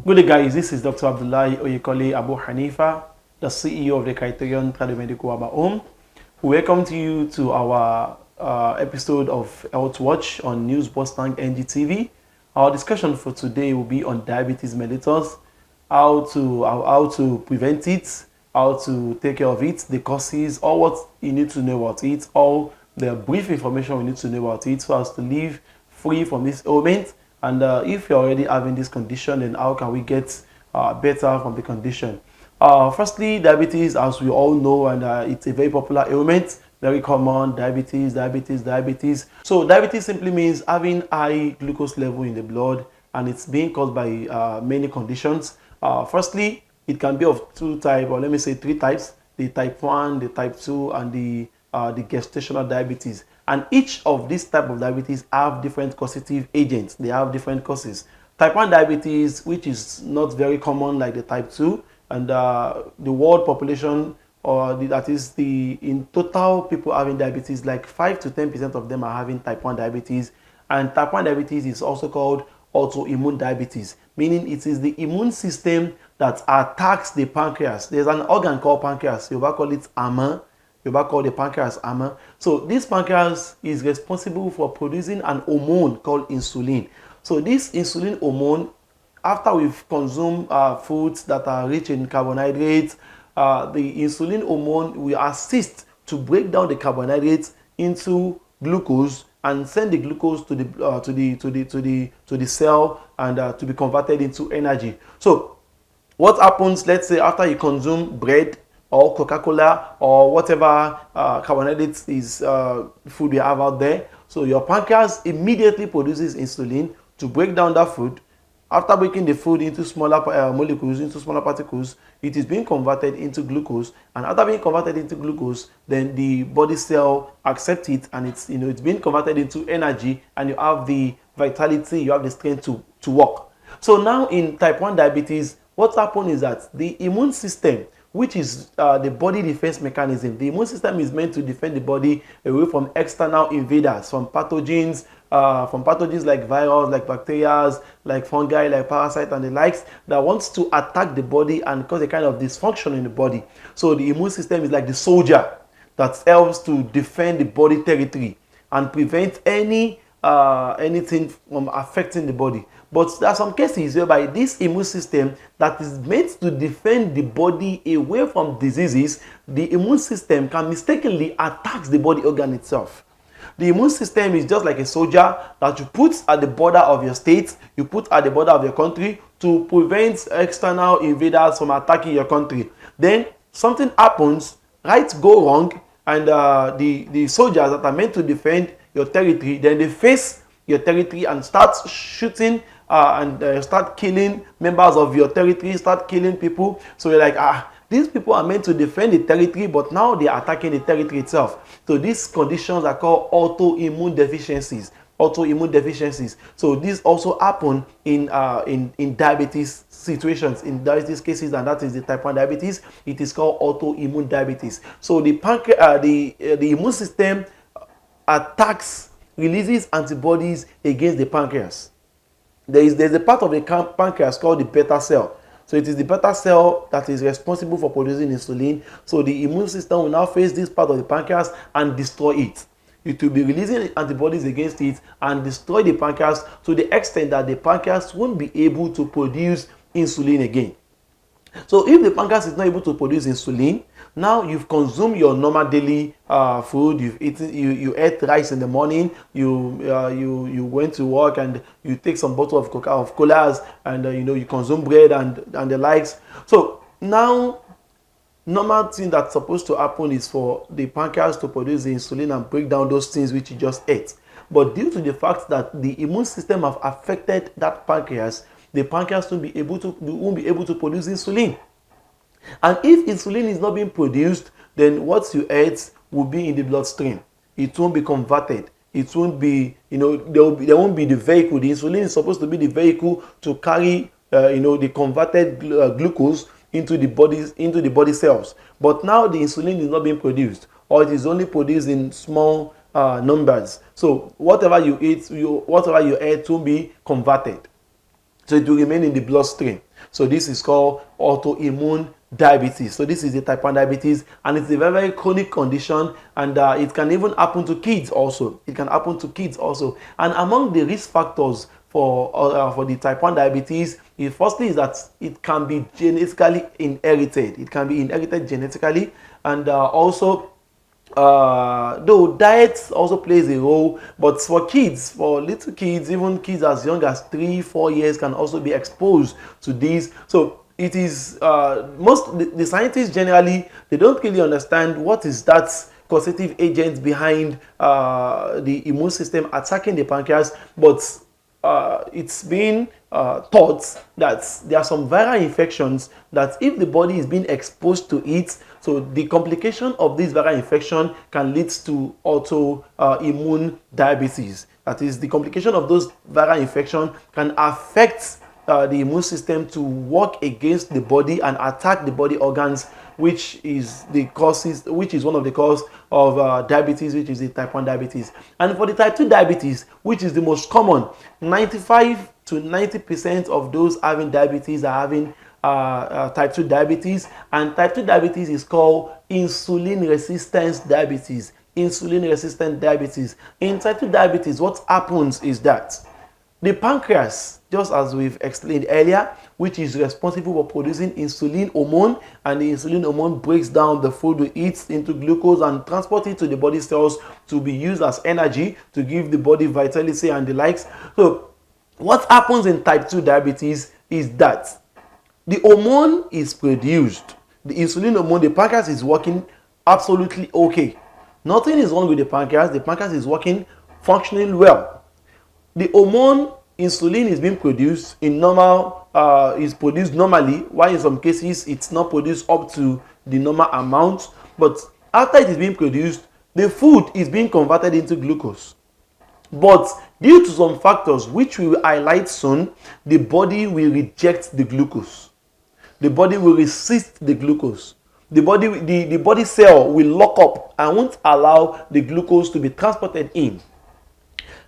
Good day, guys. This is Dr. Abdullahi Oyekole Abu Hanifa, the CEO of the Criterion Tradomedical Aba Home. We welcome you to our episode of Health Watch on News Bostang NGTV. Our discussion for today will be on diabetes mellitus, how to prevent it, how to take care of it, the causes, all what you need to know about it, all the brief information we need to know about it so as to live free from this ailment. And if you're already having this condition, then how can we get better from the condition? Firstly, diabetes, as we all know, and it's a very popular ailment, very common, diabetes. So diabetes simply means having high glucose level in the blood, and it's being caused by many conditions. Firstly, it can be of two types, or let me say three types: the type 1, the type 2, and the gestational diabetes. And each of these type of diabetes have different causative agents. They have different causes. Type 1 diabetes, which is not very common like the type 2, and the world population, in total people having diabetes, like 5 to 10% of them are having type 1 diabetes. And type 1 diabetes is also called autoimmune diabetes, meaning it is the immune system that attacks the pancreas. There's an organ called pancreas. You call it AMA. You call the pancreas AMA. So this pancreas is responsible for producing an hormone called insulin. So this insulin hormone, after we've consumed foods that are rich in carbohydrates, the insulin hormone will assist to break down the carbohydrates into glucose and send the glucose to the cell and to be converted into energy. So what happens, let's say, after you consume bread or Coca-Cola or whatever carbohydrates is food you have out there? So your pancreas immediately produces insulin to break down that food. After breaking the food into smaller molecules, into smaller particles, it is being converted into glucose. And after being converted into glucose, then the body cell accepts it, and it's being converted into energy, and you have the vitality, you have the strength to work. So now in type 1 diabetes, what happens is that the immune system, which is the body defense mechanism. The immune system is meant to defend the body away from external invaders, from pathogens like virus, like bacteria, like fungi, like parasites and the likes, that wants to attack the body and cause a kind of dysfunction in the body. So the immune system is like the soldier that helps to defend the body territory and prevent anything from affecting the body. But there are some cases whereby this immune system that is meant to defend the body away from diseases, the immune system can mistakenly attack the body organ itself. The immune system is just like a soldier that you put at the border of your state, you put at the border of your country to prevent external invaders from attacking your country. Then something happens, right go wrong, and the soldiers that are meant to defend your territory, then they face your territory and start shooting and start killing members of your territory, start killing people. So you're like, these people are meant to defend the territory, but now they are attacking the territory itself. So these conditions are called autoimmune deficiencies. So this also happen in diabetes situations, in diabetes cases, and that is the type 1 diabetes. It is called autoimmune diabetes. So the immune system attacks, releases antibodies against the pancreas. There's a part of the pancreas called the beta cell. So it is the beta cell that is responsible for producing insulin. So the immune system will now face this part of the pancreas and destroy it. It will be releasing antibodies against it and destroy the pancreas to the extent that the pancreas won't be able to produce insulin again. So if the pancreas is not able to produce insulin, now you've consumed your normal daily food. You've eaten, you ate rice in the morning. You went to work and you take some bottle of colas, and you consume bread and the likes. So now, normal thing that's supposed to happen is for the pancreas to produce the insulin and break down those things which you just ate. But due to the fact that the immune system have affected that pancreas, the pancreas won't be able to produce insulin. And if insulin is not being produced, then what you ate will be in the bloodstream. It won't be converted. It won't be, there won't be the vehicle. The insulin is supposed to be the vehicle to carry, the converted glucose into the body cells. But now the insulin is not being produced, or it is only produced in small numbers. So whatever you eat, whatever you ate will be converted. So it will remain in the bloodstream. So this is called autoimmune diabetes. So this is a type 1 diabetes, and it's a very, very chronic condition, and it can even happen to kids also. It can happen to kids also. And among the risk factors for the type 1 diabetes, firstly is that it can be genetically inherited. It can be inherited genetically, and also though diet also plays a role, but for kids, for little kids, even kids as young as 3-4 years can also be exposed to these. So it is the scientists generally, they don't really understand what is that causative agent behind the immune system attacking the pancreas, but it's been thought that there are some viral infections that if the body is being exposed to it, so the complication of this viral infection can lead to autoimmune diabetes. That is, the complication of those viral infection can affect the immune system to work against the body and attack the body organs, which is one of the causes of diabetes, which is the type 1 diabetes. And for the type 2 diabetes, which is the most common, 95 to 90% of those having diabetes are having type 2 diabetes, and type 2 diabetes is called insulin resistance diabetes. Insulin resistant diabetes. In type 2 diabetes, what happens is that the pancreas, just as we've explained earlier, which is responsible for producing insulin hormone, and the insulin hormone breaks down the food we eat into glucose and transports it to the body cells to be used as energy to give the body vitality and the likes. So what happens in type 2 diabetes is that the hormone is produced, the insulin hormone, the pancreas is working absolutely okay. Nothing is wrong with the pancreas is working, functioning well. The hormone insulin is being produced is produced normally, while in some cases it's not produced up to the normal amount. But after it is being produced, the food is being converted into glucose. But due to some factors which we will highlight soon, the body will reject the glucose. The body will resist the glucose. The body cell will lock up and won't allow the glucose to be transported in.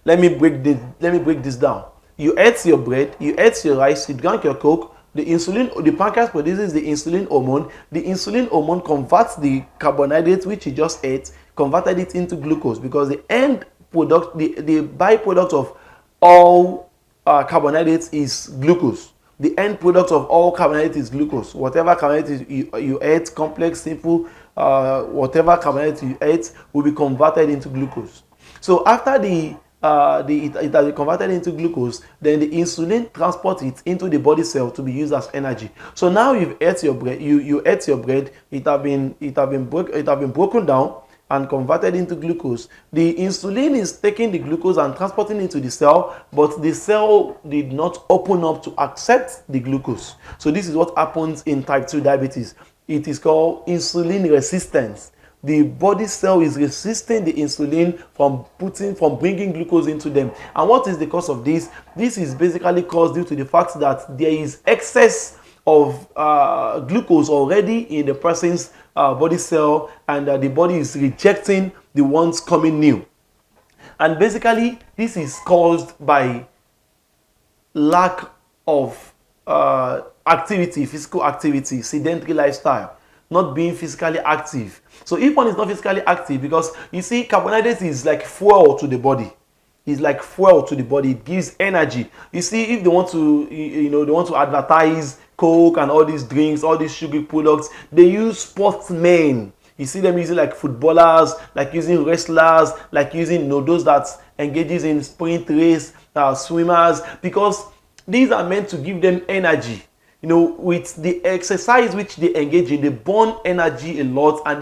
Let me break this down. You ate your bread, you ate your rice, you drank your Coke. The pancreas produces the insulin hormone. The insulin hormone converts the carbohydrates which you just ate, converted it into glucose, because the end product, the byproduct of all carbohydrates is glucose. The end product of all carbohydrates is glucose. Whatever carbohydrates you ate, complex, simple, whatever carbohydrates you ate will be converted into glucose. So after it has been converted into glucose, then the insulin transports it into the body cell to be used as energy. So now you've ate your bread, you ate your bread, it have been broken down and converted into glucose. The insulin is taking the glucose and transporting it to the cell, but the cell did not open up to accept the glucose. So this is what happens in type 2 diabetes. It is called insulin resistance. The body cell is resisting the insulin from bringing glucose into them. And what is the cause of this? This is basically caused due to the fact that there is excess of glucose already in the person's body cell, and the body is rejecting the ones coming new. And basically, this is caused by lack of activity, physical activity, sedentary lifestyle, not being physically active. So if one is not physically active, because you see, carbohydrates is like fuel to the body. It's like fuel to the body. It gives energy. You see, if they want to advertise Coke and all these drinks, all these sugary products, they use sportsmen. You see them using like footballers, like using wrestlers, like using those that engages in sprint race, swimmers, because these are meant to give them energy. With the exercise which they engage in, they burn energy a lot, and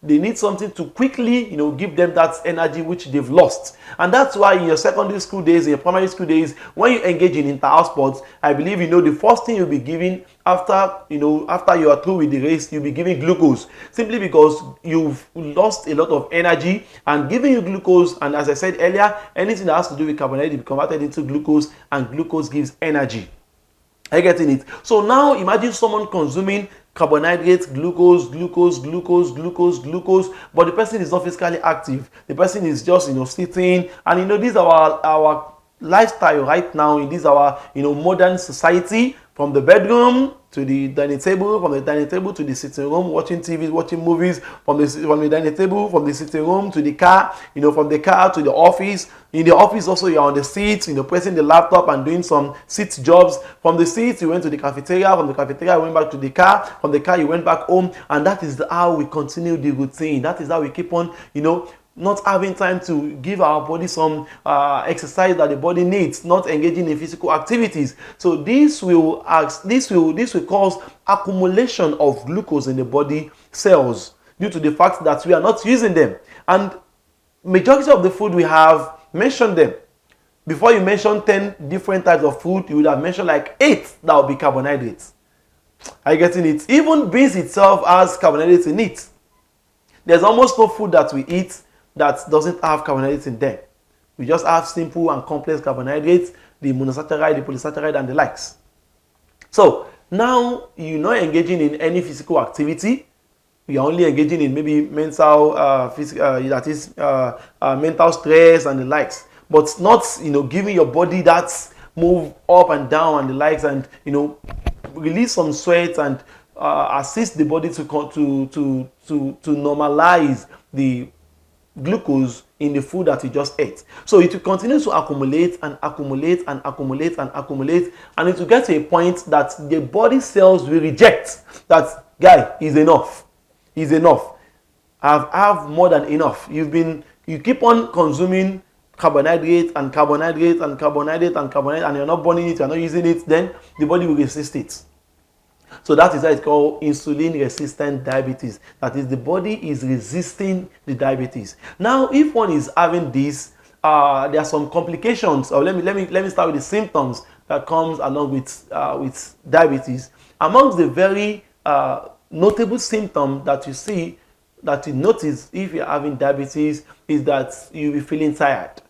they need something to quickly, give them that energy which they've lost. And that's why in your secondary school days, in your primary school days, when you engage in inter-house sports, I believe the first thing you'll be giving after you are through with the race, you'll be giving glucose, simply because you've lost a lot of energy, and giving you glucose, and as I said earlier, anything that has to do with carbohydrate will be converted into glucose, and glucose gives energy. Are you getting it? So now imagine someone consuming carbohydrates, glucose, but the person is not physically active. The person is just sitting, and these are our lifestyle right now in this our modern society, from the bedroom to the dining table, from the dining table to the sitting room, watching TV, watching movies, from the dining table, from the sitting room to the car, from the car to the office. In the office also, you're on the seat, pressing the laptop and doing some seat jobs. From the seat, you went to the cafeteria. From the cafeteria, you went back to the car. From the car, you went back home. And that is how we continue the routine. That is how we keep on, not having time to give our body some exercise that the body needs, not engaging in physical activities. So this will cause accumulation of glucose in the body cells due to the fact that we are not using them. And majority of the food we have, mentioned them. Before you mention 10 different types of food, you would have mentioned like 8 that will be carbohydrates. Are you getting it? Even beans itself has carbohydrates in it. There's almost no food that we eat that doesn't have carbohydrates in them. We just have simple and complex carbohydrates, the monosaccharide, the polysaccharide, and the likes. So now you're not engaging in any physical activity. You're only engaging in maybe mental, mental stress and the likes, but not giving your body that move up and down and the likes, and release some sweat and assist the body to normalize the glucose in the food that you just ate. So it will continue to accumulate and accumulate and accumulate and accumulate, and it will get to a point that the body cells will reject that, guy, is enough. Is enough. I have more than enough. You keep on consuming carbohydrate and carbohydrate and carbohydrate and carbohydrate, and you're not burning it, you're not using it, then the body will resist it. So that is why it's called insulin resistant diabetes. That is, the body is resisting the diabetes. Now, if one is having this, there are some complications. Or let me start with the symptoms that comes along with diabetes. Amongst the very notable symptom that you see, that you notice if you're having diabetes, is that you'll be feeling tired.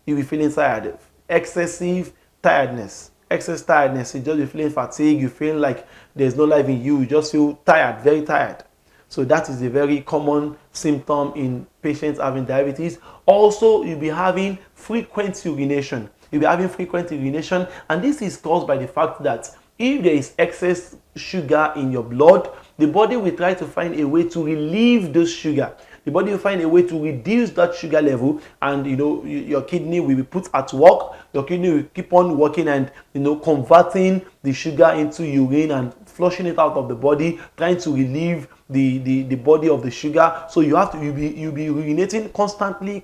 You'll be feeling tired. Excessive tiredness. Excess tiredness. You just be feeling fatigue. You feel like there's no life in you. You just feel tired, very tired. So that is a very common symptom in patients having diabetes. Also, you'll be having frequent urination. You'll be having frequent urination, and this is caused by the fact that if there is excess sugar in your blood, the body will try to find a way to relieve those sugar. The body will find a way to reduce that sugar level, and your kidney will be put at work. Your kidney will keep on working and converting the sugar into urine and flushing it out of the body, trying to relieve the body of the sugar. So you'll be urinating constantly,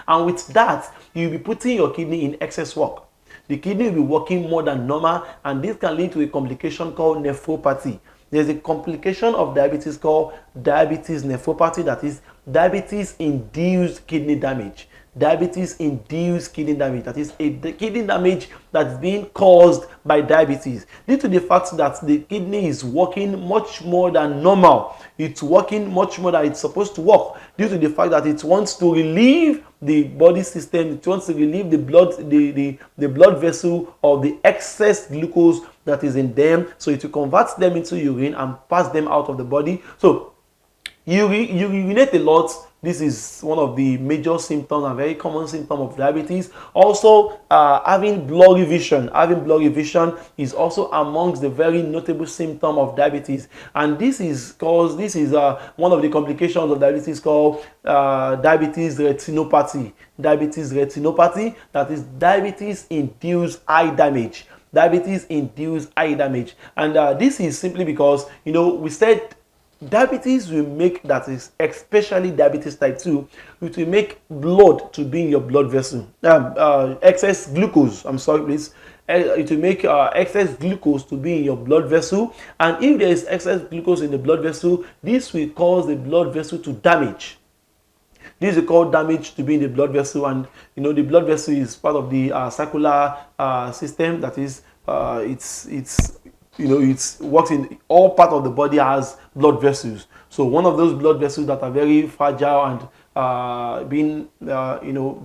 and with that you'll be putting your kidney in excess work. The kidney will be working more than normal, and this can lead to a complication called nephropathy. There's a complication of diabetes called diabetes nephropathy, that is diabetes-induced kidney damage. Diabetes-induced kidney damage, that is a kidney damage that's being caused by diabetes due to the fact that the kidney is working much more than normal. It's working much more than it's supposed to work due to the fact that it wants to relieve the body system. It wants to relieve the blood vessel of the excess glucose that is in them, so it will convert them into urine and pass them out of the body. So you urinate a lot. This is one of the major symptoms, a very common symptom of diabetes. Also, having blurry vision. Having blurry vision is also amongst the very notable symptom of diabetes, and this is one of the complications of diabetes called diabetes retinopathy. Diabetes retinopathy, that is diabetes-induced eye damage. Diabetes-induced eye damage, and this is simply because we said diabetes will make, that is especially diabetes type 2, it will make blood to be in your blood vessel. Excess glucose, it will make excess glucose to be in your blood vessel, and if there is excess glucose in the blood vessel, this will cause the blood vessel to damage. This is called damage to be in the blood vessel, and the blood vessel is part of the circular system. That is, it works in all part of the body as blood vessels. So one of those blood vessels that are very fragile and being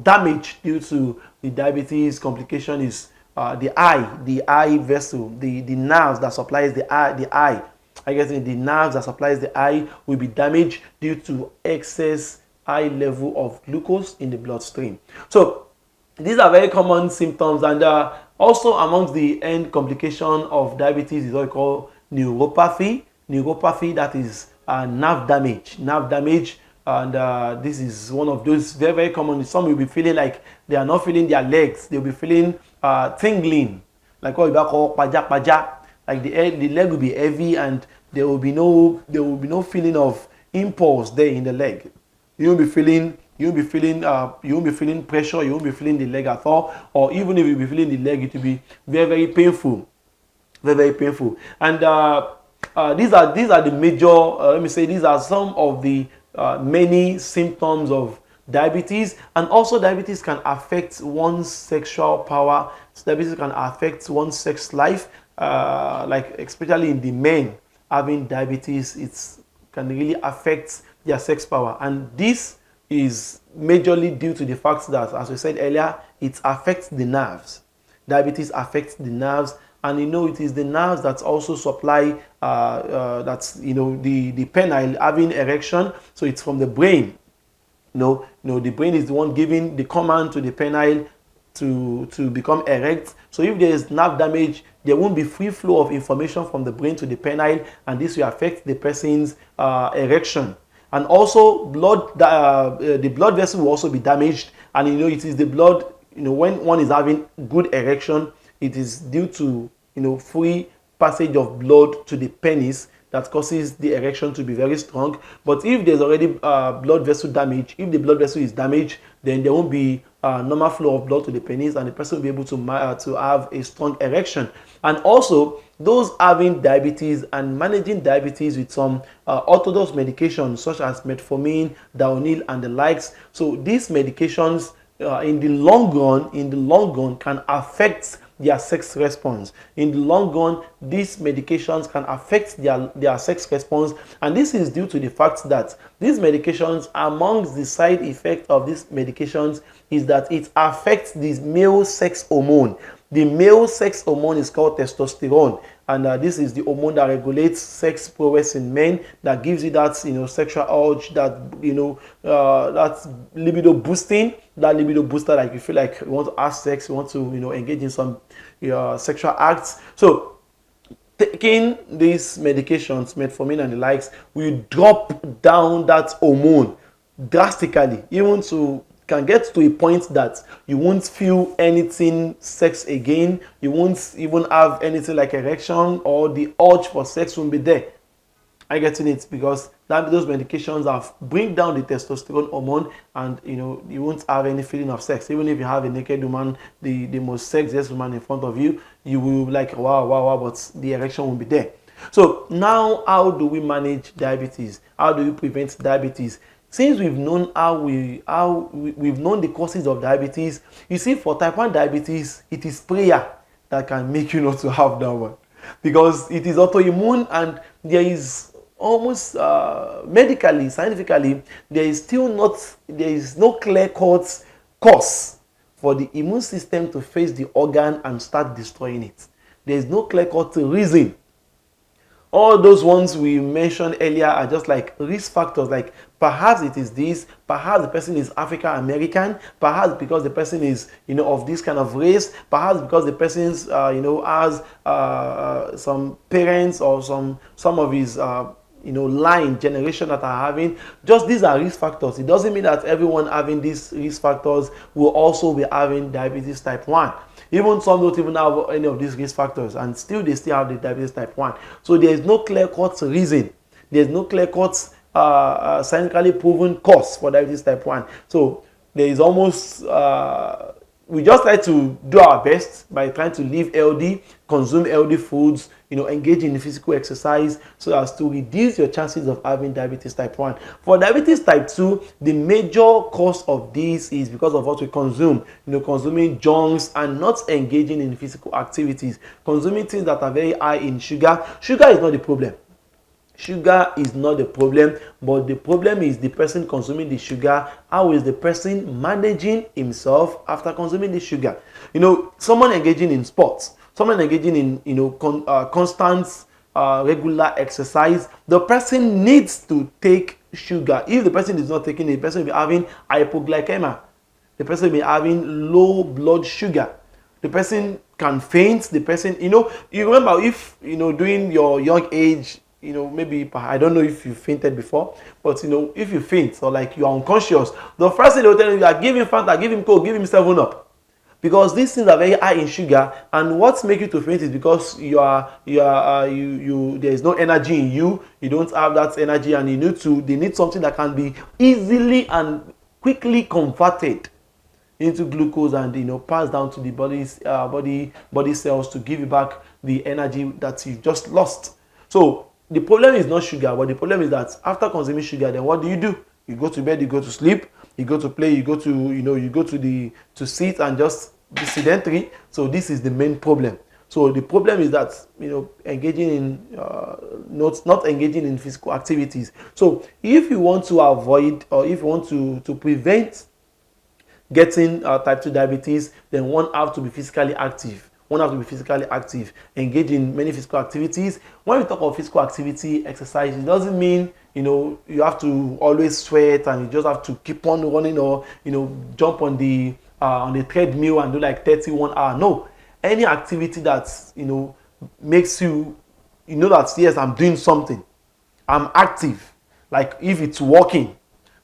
damaged due to the diabetes complication is the eye vessel, the nerves that supplies the eye. I guess the nerves that supplies the eye will be damaged due to excess high level of glucose in the bloodstream. So These are very common symptoms, and also amongst the end complication of diabetes is what we call neuropathy. Neuropathy, that is nerve damage. Nerve damage, and this is one of those very, very common. Some will be feeling like they are not feeling their legs. They'll be feeling tingling, like what we call paja paja. Like the leg will be heavy, and there will be no feeling of impulse there in the leg. You won't be feeling pressure. You won't be feeling the leg at all, or even if you be feeling the leg, it will be very, very painful, very, very painful. And these are the major, let me say, these are some of the many symptoms of diabetes. And also diabetes can affect one's sexual power. Diabetes can affect one's sex life, like especially in the men having diabetes. It can really affect their sex power, and this is majorly due to the fact that, as we said earlier, it affects the nerves. Diabetes affects the nerves, and it is the nerves that also supply that's the penile having erection. So it's from the brain. The brain is the one giving the command to the penile to become erect. So if there is nerve damage, there won't be free flow of information from the brain to the penile, and this will affect the person's erection. And also the blood vessel will also be damaged, and it is the blood, when one is having good erection, it is due to free passage of blood to the penis that causes the erection to be very strong. But if there's already blood vessel damage, if the blood vessel is damaged, then there won't be normal flow of blood to the penis, and the person will be able to have a strong erection. And also, those having diabetes and managing diabetes with some orthodox medications such as metformin, Daonil, and the likes. So these medications, in the long run, can affect their sex response. In the long run, these medications can affect their sex response, and this is due to the fact that these medications, amongst the side effects of these medications, is that it affects the male sex hormone. The male sex hormone is called testosterone, and this is the hormone that regulates sex prowess in men, that gives you that sexual urge, that that's libido boosting, that libido booster, like you feel like you want to have sex, you want to engage in some sexual acts. So taking these medications, metformin and the likes, will drop down that hormone drastically, even to can get to a point that you won't feel anything sex again. You won't even have anything like erection, or the urge for sex won't be there. I getting it? Because those medications have bring down the testosterone hormone, and you won't have any feeling of sex. Even if you have a naked woman, the most sexiest woman in front of you, you will be like wow, but the erection won't be there. So now, how do we manage diabetes? How do we prevent diabetes? Since we've known we've known the causes of diabetes, you see, for type 1 diabetes, it is prayer that can make you not to have that one, because it is autoimmune, and there is almost medically, scientifically, there is no clear-cut cause for the immune system to face the organ and start destroying it. There is no clear-cut reason. All those ones we mentioned earlier are just like risk factors, like perhaps it is this, perhaps the person is African American, perhaps because the person is of this kind of race, perhaps because the person has some parents or some of his line generation that are having. Just these are risk factors. It doesn't mean that everyone having these risk factors will also be having diabetes type 1. Even some don't even have any of these risk factors, and they still have the diabetes type 1. So there is no clear-cut reason. There is no clear-cut scientifically proven cause for diabetes type 1. So there is almost we just try to do our best by trying to live healthy, consume healthy foods, engage in physical exercise, so as to reduce your chances of having diabetes type 1. For diabetes type 2, the major cause of this is because of what we consume, consuming junks and not engaging in physical activities, consuming things that are very high in sugar. Sugar is not the problem. Sugar is not the problem, but the problem is the person consuming the sugar. How is the person managing himself after consuming the sugar? Someone engaging in sports, someone engaging in constant regular exercise, the person needs to take sugar. If the person is not taking it, the person will be having hypoglycemia. The person may be having low blood sugar. The person can faint. The person, you remember if, during your young age, maybe, I don't know if you fainted before, but, if you faint or like you are unconscious, the first thing they will tell you are give him Fanta, give him Coke, give him 7 Up. Because these things are very high in sugar, and what makes you to faint is because there is no energy in you. You don't have that energy, and they need something that can be easily and quickly converted into glucose and pass down to the body cells to give you back the energy that you just lost. So the problem is not sugar, but the problem is that after consuming sugar, then what do? You go to bed, you go to sleep, you go to play, you go to sit and just be sedentary. So this is the main problem. So the problem is that engaging in not engaging in physical activities. So if you want to avoid, or if you want to prevent getting type 2 diabetes, then one have to be physically active. Engage in many physical activities. When we talk of physical activity, exercise, it doesn't mean you have to always sweat and you just have to keep on running, or jump on the treadmill and do like 31 hours. No, any activity that makes you that yes, I'm doing something, I'm active. Like if it's walking,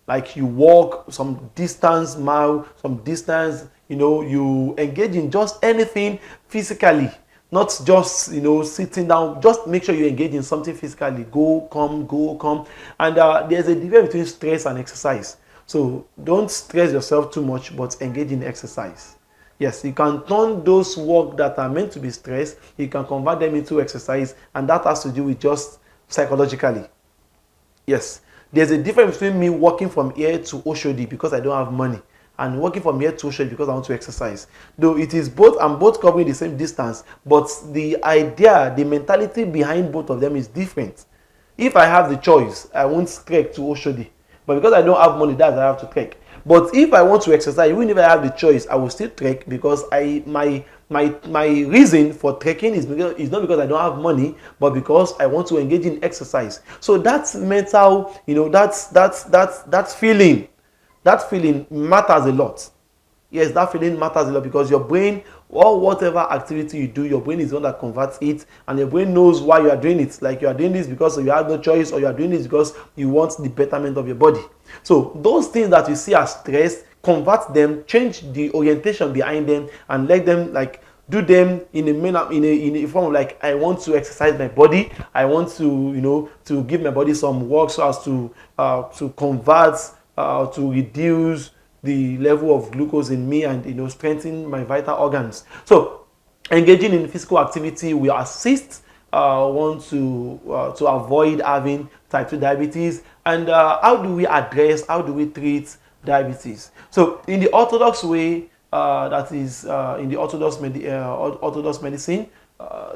like you walk some distance, you engage in just anything physically, not just sitting down. Just make sure you engage in something physically. Go come. And there's a difference between stress and exercise. So don't stress yourself too much, but engage in exercise. Yes, you can turn those work that are meant to be stress, you can convert them into exercise, and that has to do with just psychologically. Yes, there's a difference between me walking from here to Oshodi because I don't have money, and walking from here to Oshodi because I want to exercise. Though it is both, I'm both covering the same distance, but the idea, the mentality behind both of them is different. If I have the choice, I won't trek to Oshodi, but because I don't have money, that's why I have to trek. But if I want to exercise, even if I have the choice, I will still trek, because my reason for trekking is not because I don't have money, but because I want to engage in exercise. So that's mental, that feeling matters a lot. Yes, that feeling matters a lot, because your brain, or whatever activity you do, your brain is the one that converts it, and your brain knows why you are doing it. Like you are doing this because you have no choice, or you are doing this because you want the betterment of your body. So those things that you see as stress, convert them, change the orientation behind them, and let them like do them in a manner, in a form of like, I want to exercise my body, I want to to give my body some work so as to convert, to reduce the level of glucose in me, and strengthen my vital organs. So engaging in physical activity will assist one to avoid having type 2 diabetes. And how do we treat diabetes? So in the orthodox way, that is in the orthodox medicine,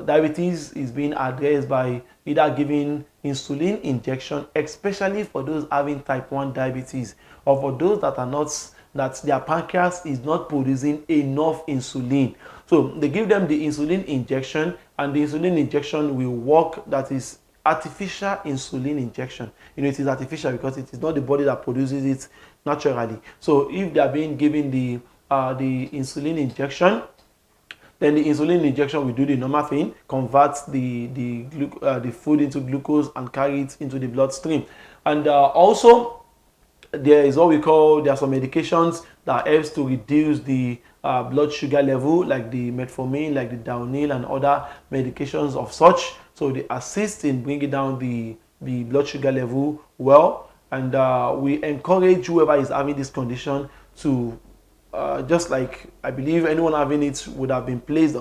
diabetes is being addressed by either giving insulin injection, especially for those having type 1 diabetes, or for those that their pancreas is not producing enough insulin. So they give them the insulin injection, and the insulin injection will work. That is artificial insulin injection. It is artificial because it is not the body that produces it naturally. So if they are being given the insulin injection, then the insulin injection will do the normal thing, convert the food into glucose and carry it into the bloodstream. And also, there are some medications that helps to reduce the blood sugar level, like the metformin, like the Downil, and other medications of such. So they assist in bringing down the blood sugar level well. And we encourage whoever is having this condition to just like I believe anyone having it should have been placed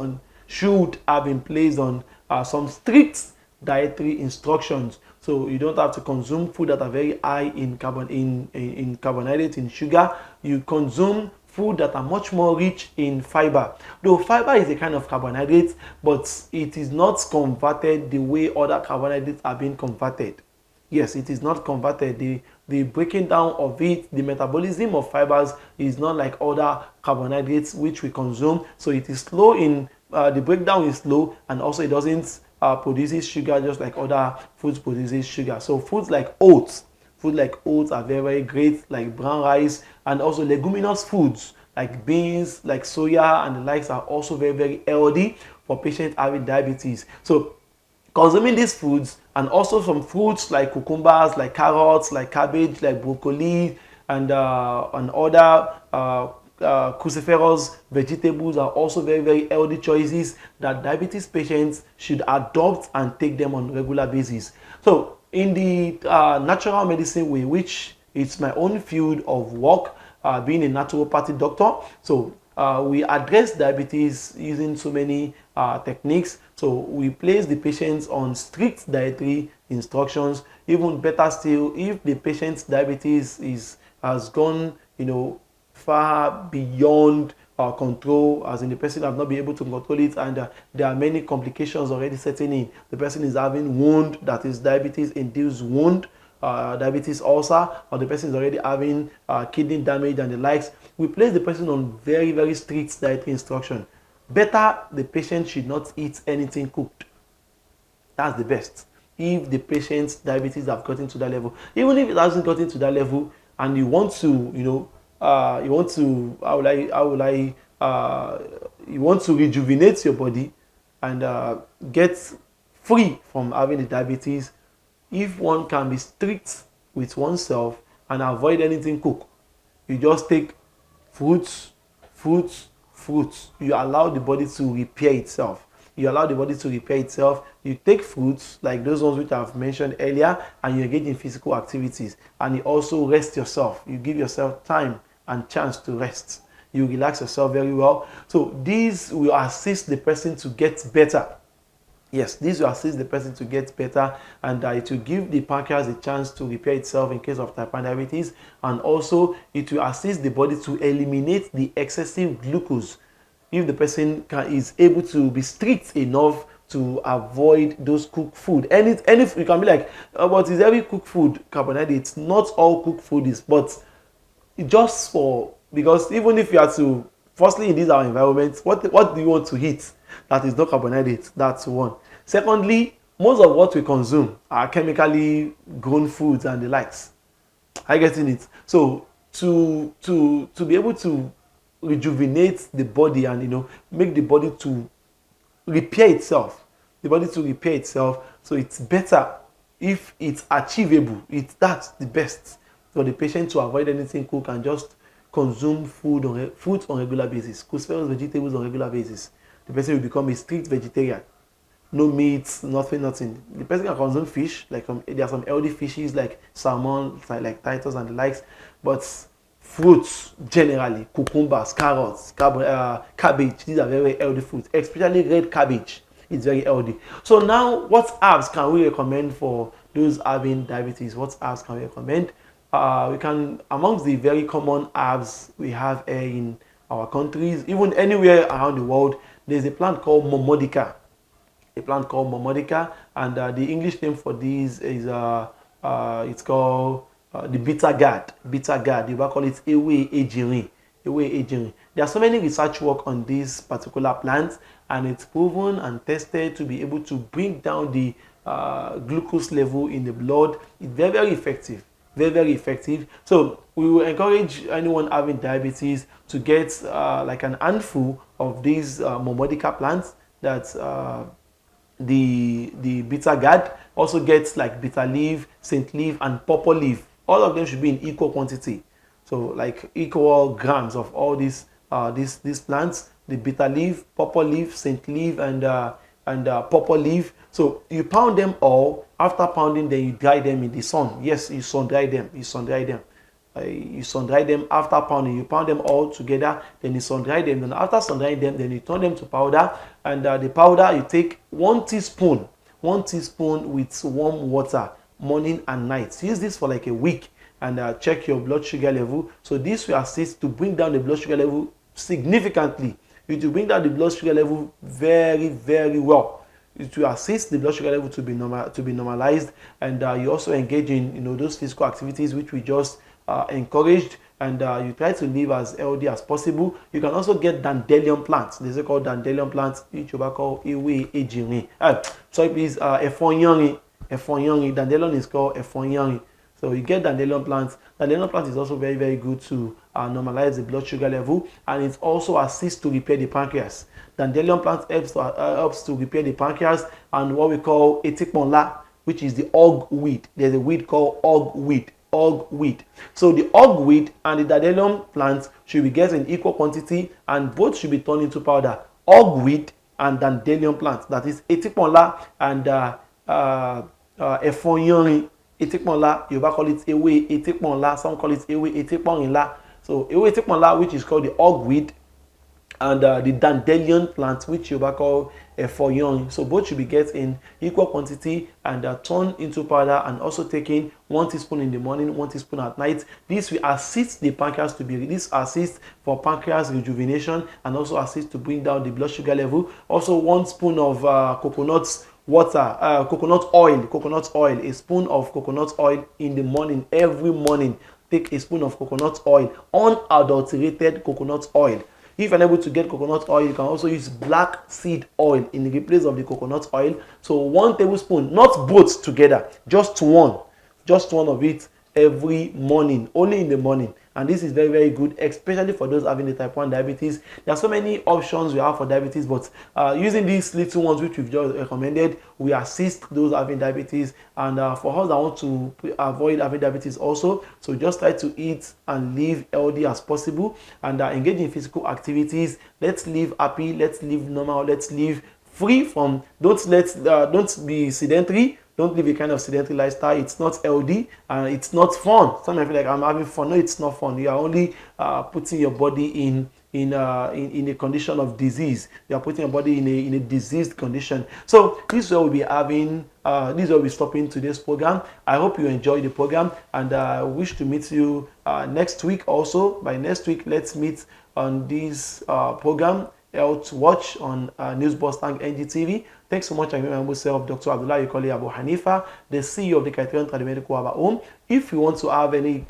on some strict dietary instructions. So you don't have to consume food that are very high in carbohydrate, in sugar. You consume food that are much more rich in fiber. Though fiber is a kind of carbohydrate, but it is not converted the way other carbohydrates are being converted. Yes, it is not converted. The breaking down of it, the metabolism of fibers is not like other carbohydrates which we consume. So it is slow in the breakdown is slow, and also it doesn't produces sugar just like other foods produces sugar. So foods like oats are very, very great, like brown rice, and also leguminous foods like beans, like soya and the likes are also very, very healthy for patients having diabetes. So consuming these foods and also some fruits like cucumbers, like carrots, like cabbage, like broccoli, and other cruciferous vegetables are also very, very healthy choices that diabetes patients should adopt and take them on a regular basis. So in the natural medicine way, which is my own field of work, being a naturopathy doctor, so we address diabetes using so many techniques. So we place the patients on strict dietary instructions. Even better still, if the patient's diabetes has gone, far beyond control, as in the person have not been able to control it, and there are many complications already setting in. The person is having wound, that is diabetes induced wound, diabetes ulcer, or the person is already having kidney damage and the likes. We place the person on very, very strict dietary instruction. Better, the patient should not eat anything cooked. That's the best. If the patient's diabetes have gotten to that level, even if it hasn't gotten to that level, and you want to, you want to, you want to rejuvenate your body and get free from having the diabetes, if one can be strict with oneself and avoid anything cooked, you just take fruits, fruits. You allow the body to repair itself. You allow the body to repair itself. You take fruits like those ones which I've mentioned earlier, and you engage in physical activities. And you also rest yourself. You give yourself time and chance to rest. You relax yourself very well. So these will assist the person to get better. Yes, this will assist the person to get better, and it will give the pancreas a chance to repair itself in case of type 1 diabetes, and also it will assist the body to eliminate the excessive glucose if the person is able to be strict enough to avoid those cooked food. Any you can be like, but is every cooked food carbohydrates? Not all cooked food is, but just for, because even if you are to, firstly, in this our environment, what do you want to eat that is not carbohydrate? That's one. Secondly, most of what we consume are chemically grown foods and the likes. Are you getting it? So to be able to rejuvenate the body and make the body to repair itself, so it's better if it's achievable. That's the best for the patient to avoid anything cooked and just consume fruits on regular basis, cruciferous vegetables on regular basis. The person will become a strict vegetarian. No meat, nothing. The person can consume fish, like there are some healthy fishes like salmon, like Titus and the likes, but fruits generally, cucumbers, carrots, cabbage, these are very, very healthy foods, especially red cabbage. It's very healthy. So now, what herbs can we recommend for those having diabetes? What herbs can we recommend? We can, amongst the very common herbs we have in our countries, even anywhere around the world, there's a plant called momodica. And the English name for this is it's called the bitter gourd. You might call it ewe ejirin. There are so many research work on this particular plant, and it's proven and tested to be able to bring down the glucose level in the blood. It's very, very effective. Very effective. So we will encourage anyone having diabetes to get like an handful of these momodica plants. That's the bitter gourd. Also gets like bitter leaf, saint leaf, and purple leaf. All of them should be in equal quantity. So like equal grams of all these plants: the bitter leaf, purple leaf, saint leaf, and purple leaf. So you pound them all. After pounding, then you dry them in the sun. Yes, you sun dry them. You sun dry them after pounding. You pound them all together, then you sun dry them. Then after sun drying them, then you turn them to powder. And the powder, you take 1 teaspoon with warm water morning and night. Use this for like a week and check your blood sugar level. So this will assist to bring down the blood sugar level significantly. It will bring down the blood sugar level very, very well. It will assist the blood sugar level to be normalized, and you also engage in those physical activities which we just encouraged, and you try to live as healthy as possible. You can also get dandelion plants. These are called dandelion plants, which you call ewe ejirin. Sorry, please, efonyari. Dandelion is called efonyari. So you get dandelion plant. Dandelion plant is also very, very good to normalize the blood sugar level, and it also assists to repair the pancreas. Dandelion plant helps to repair the pancreas, and what we call etiponla, which is the hogweed. There's a weed called hogweed. Hogweed. So the hogweed and the dandelion plant should be get in equal quantity, and both should be turned into powder. Hogweed and dandelion plant, that is etiponla and ẹ̀fọn etiponla. Yoruba call it ewe etiponla. Some call it ewe etiponla. So ewe etiponla, which is called the hogweed, and the dandelion plant, which you call ẹ̀fọn. So both should be get in equal quantity and turned into powder, and also taking 1 teaspoon in the morning, 1 teaspoon at night. This will assist the pancreas to be released, assist for pancreas rejuvenation, and also assist to bring down the blood sugar level. Also 1 spoon of coconut oil, a spoon of coconut oil in the morning. Every morning, take a spoon of coconut oil, unadulterated coconut oil. If you're unable to get coconut oil, you can also use black seed oil in the place of the coconut oil. So 1 tablespoon, not both together, just one of it every morning, only in the morning. And this is very, very good, especially for those having the type 1 diabetes. There are so many options we have for diabetes, but using these little ones which we've just recommended, we assist those having diabetes. And for us that want to avoid having diabetes also, so just try to eat and live healthy as possible, and engage in physical activities. Let's live happy, let's live normal, let's live free from, don't be sedentary. Don't live a kind of sedentary lifestyle. It's not healthy and it's not fun. Some people feel like I'm having fun. No, it's not fun. You are only putting your body in a condition of disease. You are putting your body in a diseased condition. So this is what we'll be having. This is where we're stopping today's program. I hope you enjoy the program, and I wish to meet you next week also. By next week, let's meet on this program, Health Watch, on News Bustang NGTV. Thanks so much. I remember myself, Dr. Abdullah Yukoli Abu Hanifa, the CEO of the Criterion Tradimedical Aba Home. If you want to have any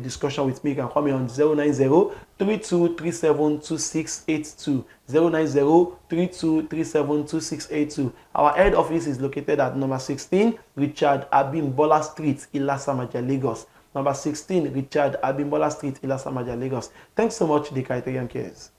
discussion with me, you can call me on 090-3237-2682. 090-3237-2682. Our head office is located at number 16, Richard Abimbola Street, Ilasamaja, Lagos. Number 16, Richard Abimbola Street, Ilasamaja, Lagos. Thanks so much, the Criterion Cares.